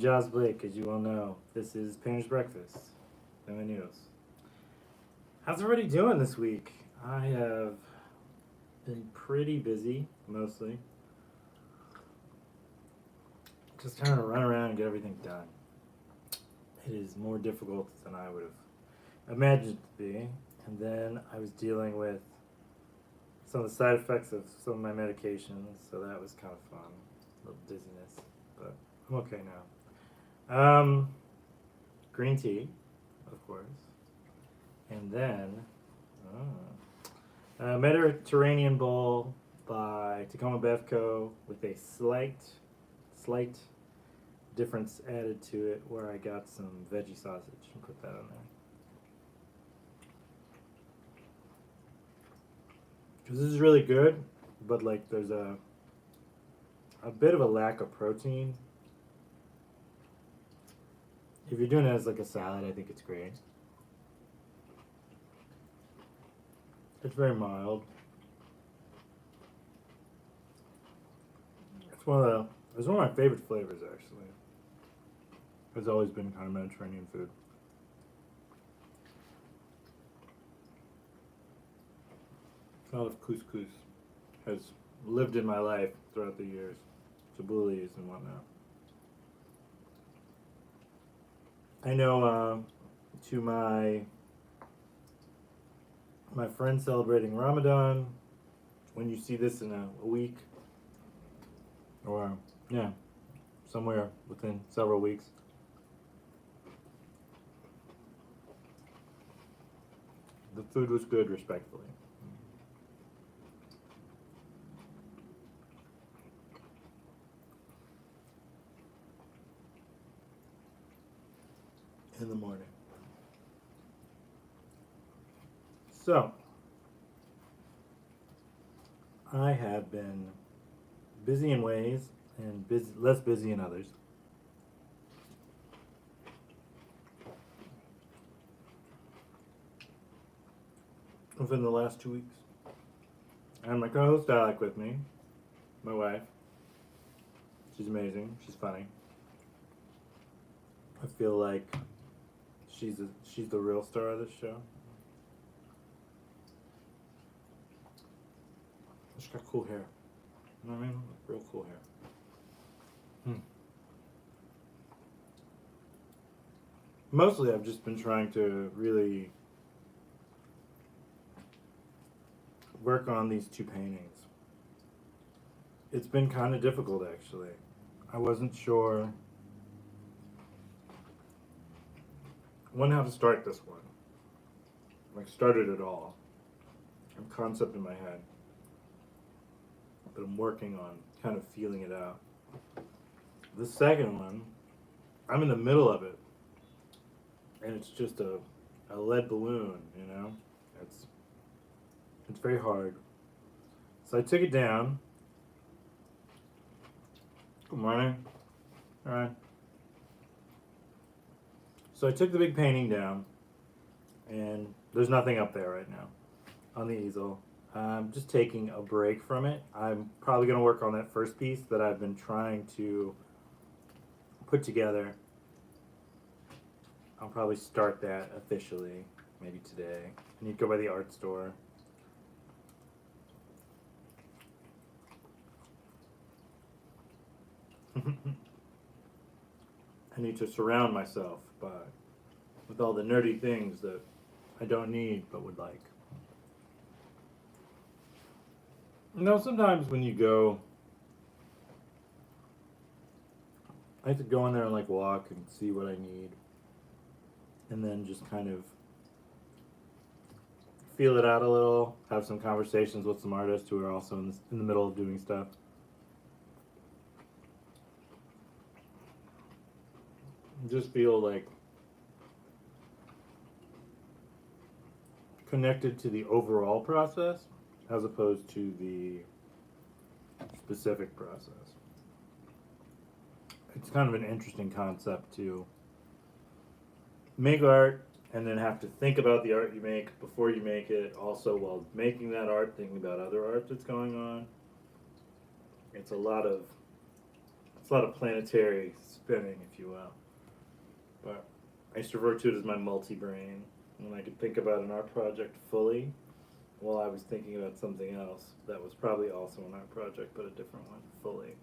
Joss Blake, as you all know. This is Painter's Breakfast. Bienvenidos. How's everybody doing this week? I have been pretty busy, mostly. Just trying to run around and get everything done. It is more difficult than I would have imagined it to be. And then I was dealing with some of the side effects of some of my medications, so that was kind of fun. A little dizziness, but I'm okay now. Green tea, of course. And then, Mediterranean bowl by Tacoma Bevco with a slight difference added to it, where I got some veggie sausage and put that on there. Because this is really good, but like there's a bit of a lack of protein. If you're doing it as like a salad, I think it's great. It's very mild. It's one of my favorite flavors, actually. It's always been kind of Mediterranean food. A lot of couscous has lived in my life throughout the years. Tabboulehs and whatnot. I know to my friends celebrating Ramadan, when you see this in a week, or somewhere within several weeks, the food was good, respectfully. In the morning. So, I have been busy in ways and less busy in others. Within the last 2 weeks. I had my co-host Alec with me, my wife. She's amazing. She's funny. I feel like she's the real star of this show. She's got cool hair. You know what I mean? Real cool hair. Mostly I've just been trying to really work on these two paintings. It's been kind of difficult, actually. I wasn't sure how to start this one. Like, started it all. I have a concept in my head, but I'm working on kind of feeling it out. The second one, I'm in the middle of it, and it's just a lead balloon, you know? It's very hard. So I took it down. Good morning. All right. So I took the big painting down, and there's nothing up there right now on the easel. I'm just taking a break from it. I'm probably going to work on that first piece that I've been trying to put together. I'll probably start that officially, maybe today. I need to go by the art store. I need to surround myself with all the nerdy things that I don't need but would like. You know, sometimes when you go, I have to go in there and like walk and see what I need, and then just kind of feel it out a little, have some conversations with some artists who are also in the middle of doing stuff. Just feel like connected to the overall process as opposed to the specific process. It's kind of an interesting concept to make art and then have to think about the art you make before you make it, also while making that art, thinking about other art that's going on. It's a lot of It's a lot of planetary spinning, if you will. But I used to refer to it as my multi-brain, and I could think about an art project fully while I was thinking about something else that was probably also an art project, but a different one fully.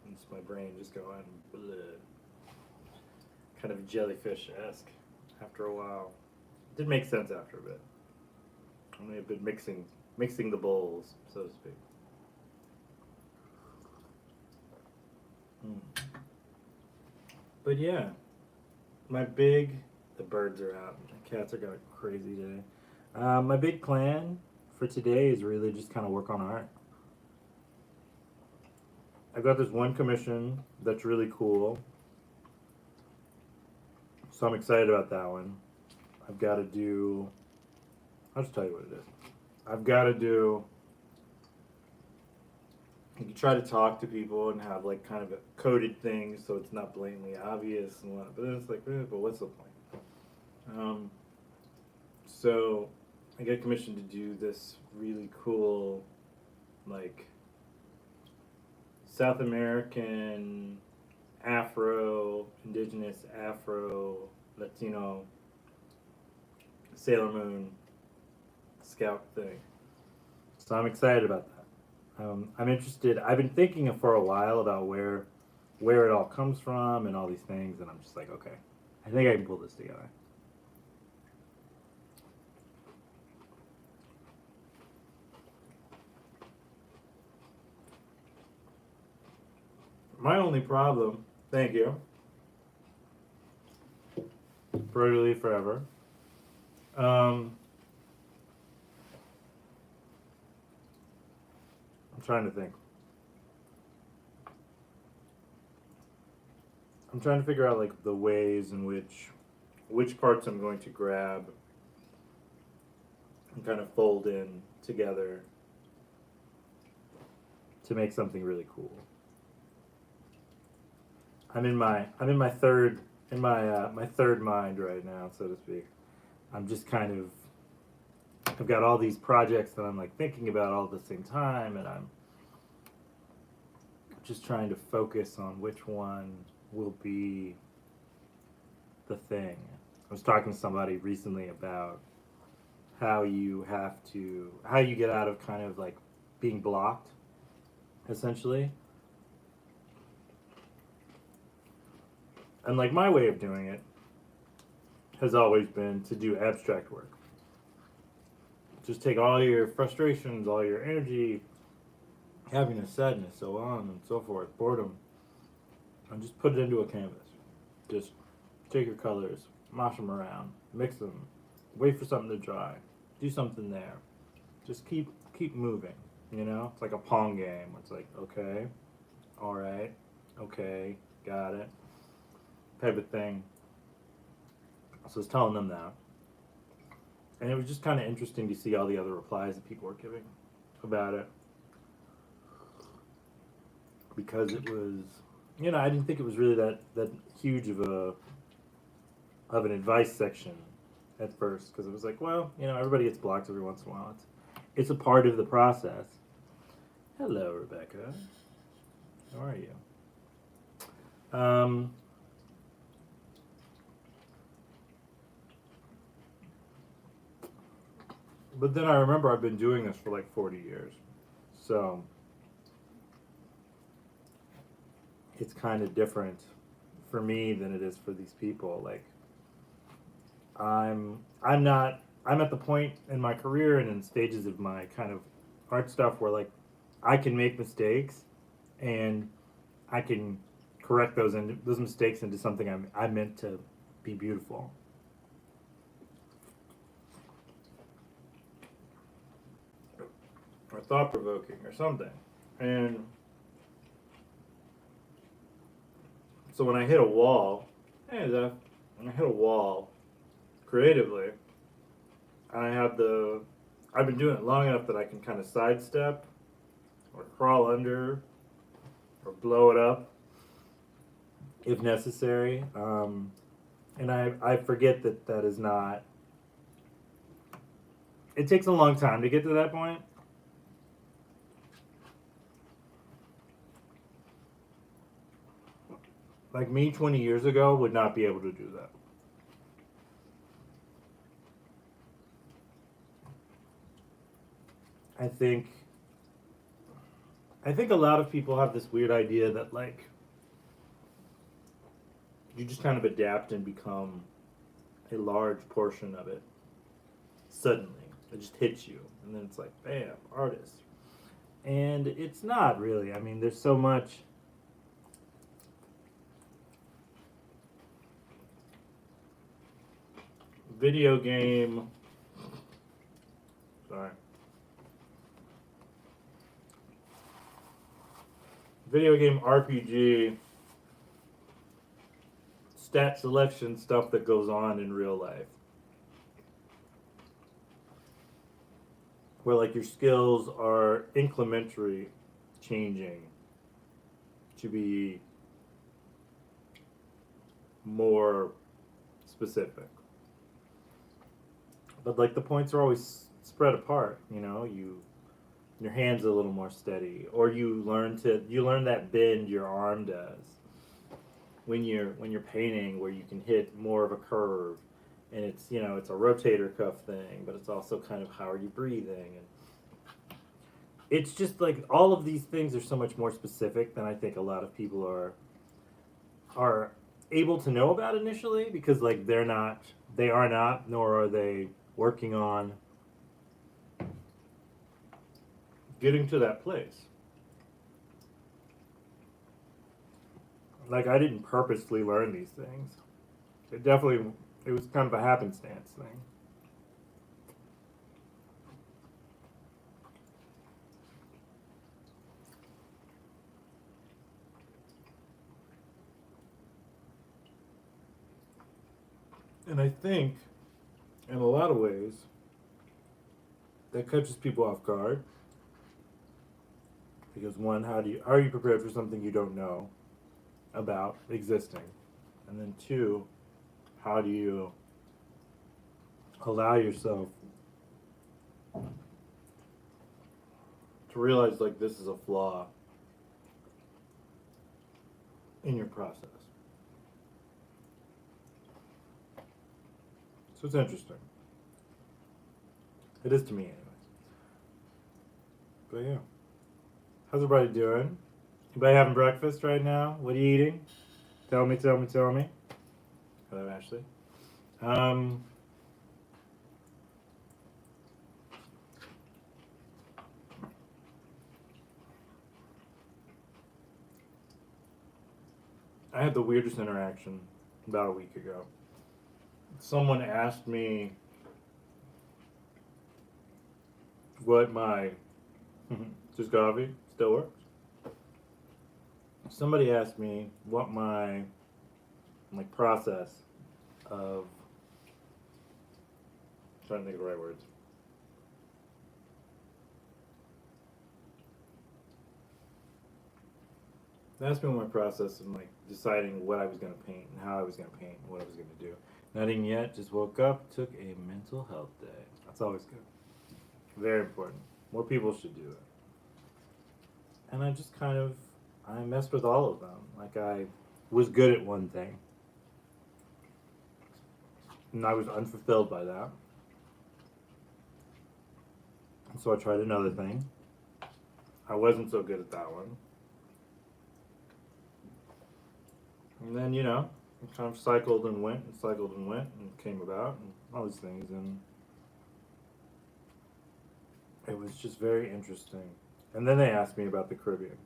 And just my brain just going bleh, kind of jellyfish-esque after a while. It did make sense after a bit. I may have been mixing the bowls, so to speak. But yeah, the birds are out. The cats are going crazy today. My big plan for today is really just kind of work on art. I've got this one commission that's really cool, so I'm excited about that one. I've got to do, I'll just tell you what it is. I've got to do, you can try to talk to people and have like kind of a coded thing so it's not blatantly obvious and whatnot, but then it's like, but what's the point? So I get commissioned to do this really cool, like, South American, indigenous Afro, Latino, Sailor Moon scout thing. So I'm excited about that. I'm interested. I've been thinking for a while about where it all comes from and all these things, and I'm just like, okay, I think I can pull this together. My only problem, thank you, Brutally Forever. I'm trying to think. I'm trying to figure out like the ways in which parts I'm going to grab and kind of fold in together to make something really cool. I'm in my third mind right now, so to speak. I'm just kind of, I've got all these projects that I'm like thinking about all at the same time, and I'm just trying to focus on which one will be the thing. I was talking to somebody recently about how you get out of kind of like being blocked, essentially. And like my way of doing it has always been to do abstract work. Just take all your frustrations, all your energy, happiness, sadness, so on and so forth, boredom, and just put it into a canvas. Just take your colors, mash them around, mix them, wait for something to dry, do something there. Just keep moving, you know? It's like a Pong game. It's like, okay, all right, okay, got it, type of thing. So I was telling them that. And it was just kind of interesting to see all the other replies that people were giving about it. Because it was, you know, I didn't think it was really that huge of an advice section at first. Because it was like, well, you know, everybody gets blocked every once in a while. It's a part of the process. Hello, Rebecca. How are you? But then I remember I've been doing this for like 40 years. So it's kind of different for me than it is for these people. Like I'm at the point in my career and in stages of my kind of art stuff where like I can make mistakes and I can correct those mistakes into something I meant to be beautiful. Or thought-provoking or something. And so when I hit a wall, when I hit a wall creatively, I've been doing it long enough that I can kind of sidestep or crawl under or blow it up if necessary. And I forget that is not, it takes a long time to get to that point. Like me 20 years ago would not be able to do that. I think I think a lot of people have this weird idea that like you just kind of adapt and become a large portion of it suddenly. It just hits you and then it's like bam, artist. And it's not really. I mean, there's so much video game sorry. Video game RPG stat selection stuff that goes on in real life. Where like your skills are incrementally changing to be more specific. But like the points are always spread apart, you know, your hands a little more steady or you learn that bend your arm does when you're painting where you can hit more of a curve and it's you know it's a rotator cuff thing but it's also kind of how are you breathing and it's just like all of these things are so much more specific than I think a lot of people are able to know about initially because like they are not nor are they working on getting to that place. Like I didn't purposely learn these things. It was kind of a happenstance thing. And I think in a lot of ways that catches people off guard because one, how are you prepared for something you don't know about existing? And then two, how do you allow yourself to realize like this is a flaw in your process? So it's interesting. It is to me, anyways. But yeah. How's everybody doing? Anybody having breakfast right now? What are you eating? Tell me, tell me, tell me. Hello, Ashley. I had the weirdest interaction about a week ago. Someone asked me what my just coffee still works. Somebody asked me what my like process of trying to think of the right words. They asked me what my process of like deciding what I was gonna paint and how I was gonna paint and what I was gonna do. Nothing yet, just woke up, took a mental health day. That's always good. Very important. More people should do it. And I messed with all of them. Like I was good at one thing. And I was unfulfilled by that. And so I tried another thing. I wasn't so good at that one. And then, you know, it kind of cycled and went and came about and all these things and it was just very interesting. And then they asked me about the Caribbean.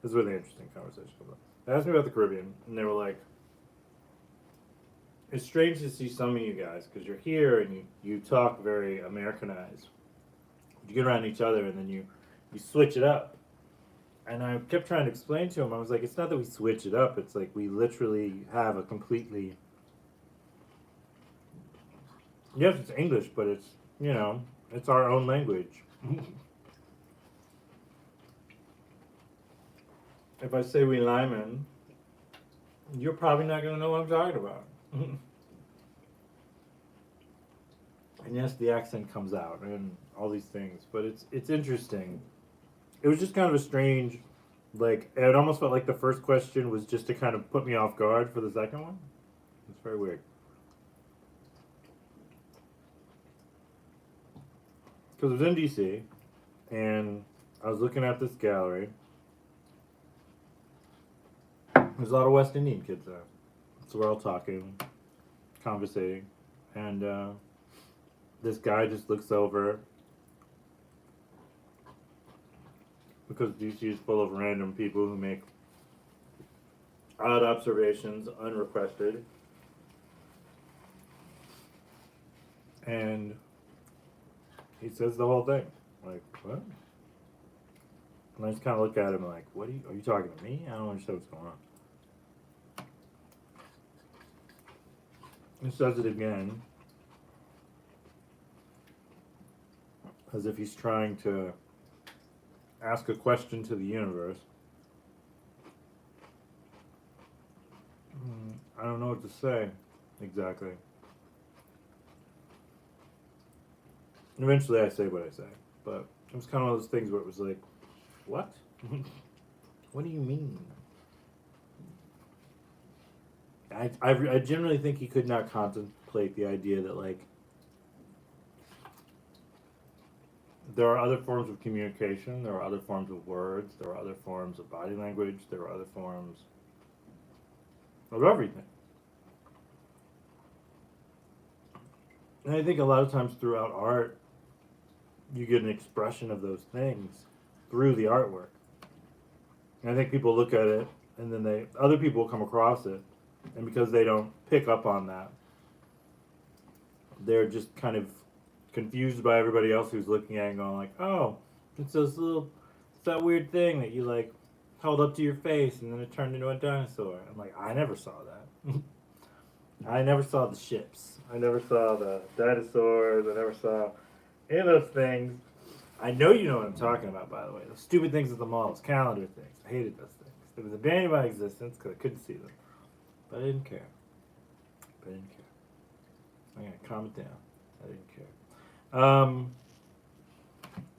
This was a really interesting conversation. They asked me about the Caribbean and they were like, it's strange to see some of you guys because you're here and you talk very Americanized. You get around each other and then you switch it up. And I kept trying to explain to him, I was like, it's not that we switch it up, it's like we literally have a completely. Yes, it's English, but it's, you know, it's our own language. If I say we Lyman, you're probably not going to know what I'm talking about. And yes, the accent comes out and all these things, but it's interesting. It was just kind of a strange Like, it almost felt like the first question was just to kind of put me off guard for the second one. It's very weird. Because it was in DC, and I was looking at this gallery. There's a lot of West Indian kids there. So we're all talking, conversating, and this guy just looks over because DC is full of random people who make odd observations unrequested. And he says the whole thing. Like, what? And I just kind of look at him like, what are you talking to me? I don't understand what's going on. He says it again, as if he's trying to ask a question to the universe. I don't know what to say exactly. Eventually I say what I say, but it was kind of one of those things where it was like, what? What do you mean? I generally think he could not contemplate the idea that, like, there are other forms of communication, there are other forms of words, there are other forms of body language, there are other forms of everything. And I think a lot of times throughout art, you get an expression of those things through the artwork. And I think people look at it, and then other people come across it, and because they don't pick up on that, they're just kind of confused by everybody else who's looking at it and going like, oh, it's that weird thing that you like held up to your face and then it turned into a dinosaur. I'm like, I never saw that. I never saw the ships. I never saw the dinosaurs. I never saw any of those things. I know you know what I'm talking about, by the way. Those stupid things at the mall, those calendar things. I hated those things. They was abandoned by existence because I couldn't see them. But I didn't care. I'm gonna calm it down. I didn't care.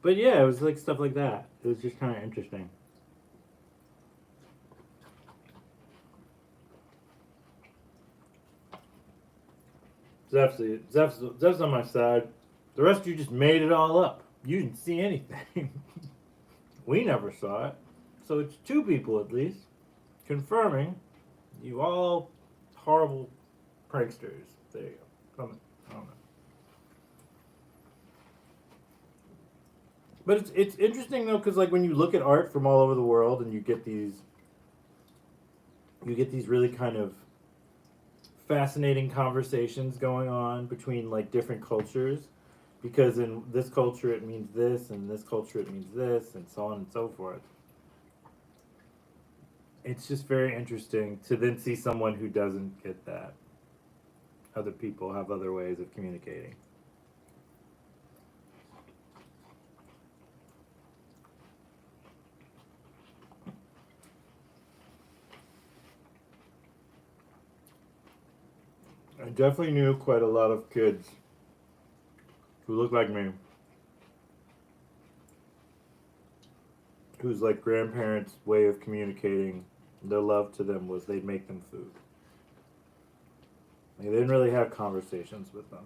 But yeah, it was like stuff like that. It was just kind of interesting. Zeph's on my side. The rest of you just made it all up. You didn't see anything. We never saw it. So it's two people at least confirming you all horrible pranksters. There you go. I don't know. But it's interesting though, because like when you look at art from all over the world and you get these really kind of fascinating conversations going on between like different cultures, because in this culture it means this, and in this culture it means this, and so on and so forth. It's just very interesting to then see someone who doesn't get that. Other people have other ways of communicating. I definitely knew quite a lot of kids who look like me, whose like grandparents' way of communicating their love to them was they'd make them food. Like, they didn't really have conversations with them,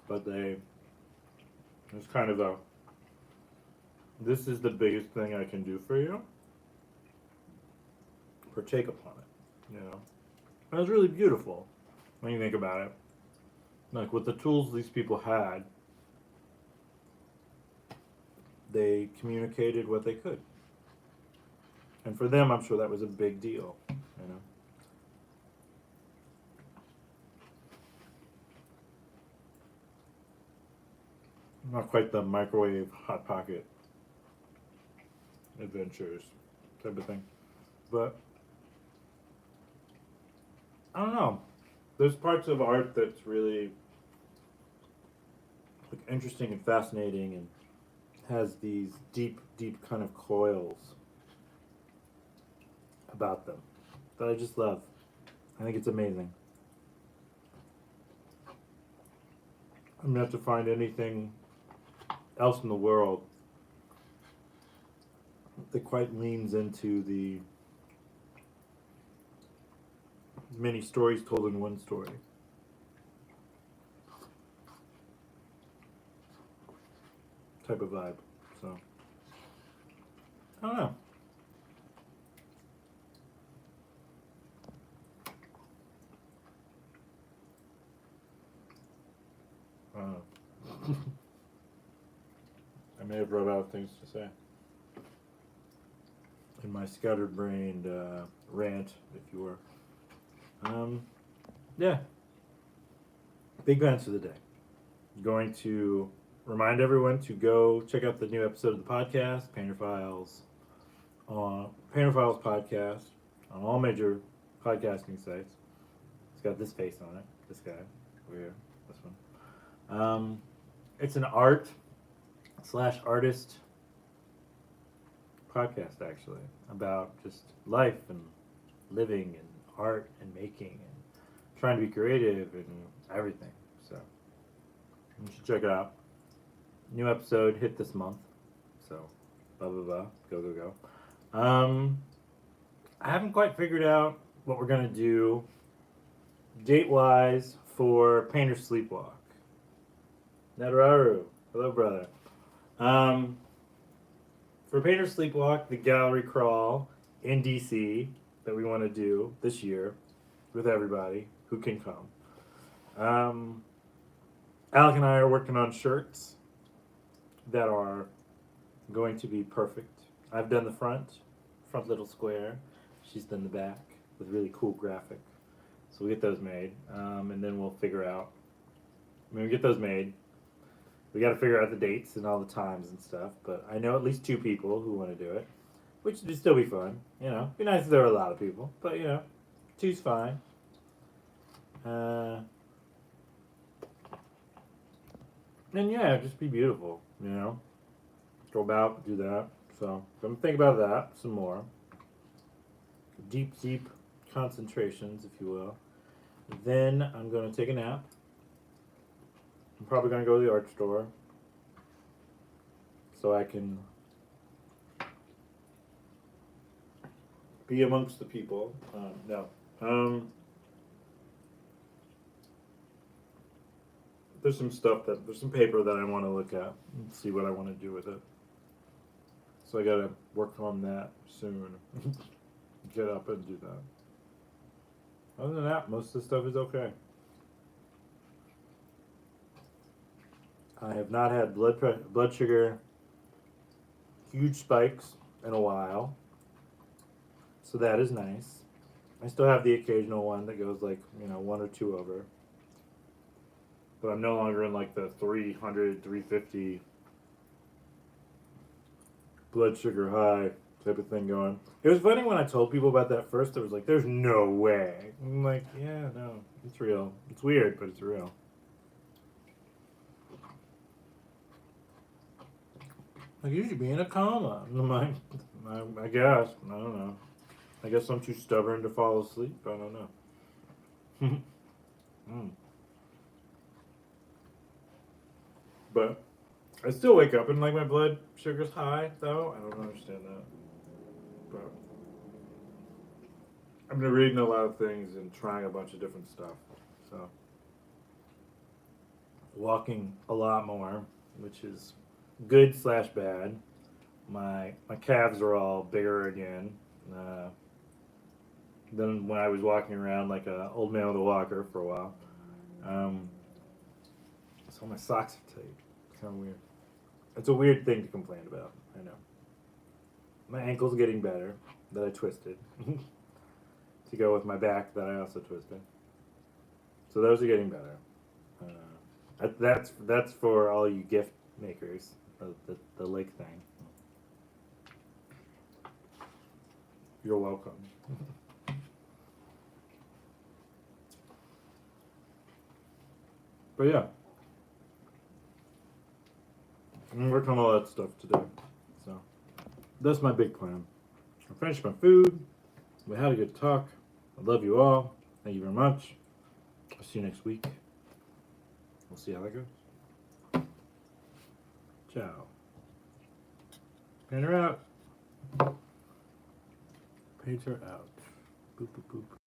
but it was kind of a, this is the biggest thing I can do for you. Partake upon it, you know. And it was really beautiful when you think about it. Like with the tools these people had, they communicated what they could. And for them, I'm sure that was a big deal, you know. Not quite the microwave hot pocket adventures type of thing, but I don't know. There's parts of art that's really like interesting and fascinating, and has these deep kind of coils about them that I just love. I think it's amazing. I'm gonna have to find anything else in the world that quite leans into the many stories told in one story. Type of vibe. So, I don't know. I may have run out of things to say in my scattered brained rant, if you were. Yeah. Big plans for the day. Going to remind everyone to go check out the new episode of the podcast, Painter Files podcast on all major podcasting sites. It's got this face on it. This guy over here. This one. It's an art/artist podcast, actually, about just life and living and art and making and trying to be creative and everything. So you should check it out. New episode hit this month. So blah blah blah. Go. I haven't quite figured out what we're gonna do date-wise for Painter Sleepwalk. Netararu. Hello, brother. For Painter Sleepwalk, the gallery crawl in DC that we want to do this year with everybody who can come. Alec and I are working on shirts that are going to be perfect. I've done the front little square. She's done the back with really cool graphic. So we'll get those made, and then we'll figure out. When we get those made, we got to figure out the dates and all the times and stuff. But I know at least 2 people who want to do it, which would still be fun. You know, it'd be nice if there were a lot of people, but you know, 2's fine. And yeah, just be beautiful. You know, go about, do that. So I'm thinking about that some more. Deep concentrations, if you will. Then I'm going to take a nap. I'm probably going to go to the art store so I can be amongst the people. There's some paper that I want to look at and see what I want to do with it. So I got to work on that soon. Get up and do that. Other than that, most of the stuff is okay. I have not had blood sugar huge spikes in a while, so that is nice. I still have the occasional one that goes like 1 or 2 over, but I'm no longer in like the 300, 350 blood sugar high type of thing going. It was funny when I told people about that first. It was like, "There's no way." I'm like, "Yeah, no, it's real. It's weird, but it's real." Like, you should be in a coma. I'm like, I guess. I don't know. I guess I'm too stubborn to fall asleep. I don't know. But I still wake up and like my blood sugar's high, though. I don't understand that. But I've been reading a lot of things and trying a bunch of different stuff. So walking a lot more, which is good/bad. My calves are all bigger again than when I was walking around like an old man with a walker for a while. So my socks are tight. It's kind of weird. It's a weird thing to complain about. I know. My ankle's getting better that I twisted to go with my back that I also twisted. So those are getting better. That's for all you gift makers. The lake thing. You're welcome. But yeah, I'm gonna work on all that stuff today. So that's my big plan. I finished my food. We had a good talk. I love you all. Thank you very much. I'll see you next week. We'll see how that goes. Ciao. Painter out. Pager out. Boop, boop, boop.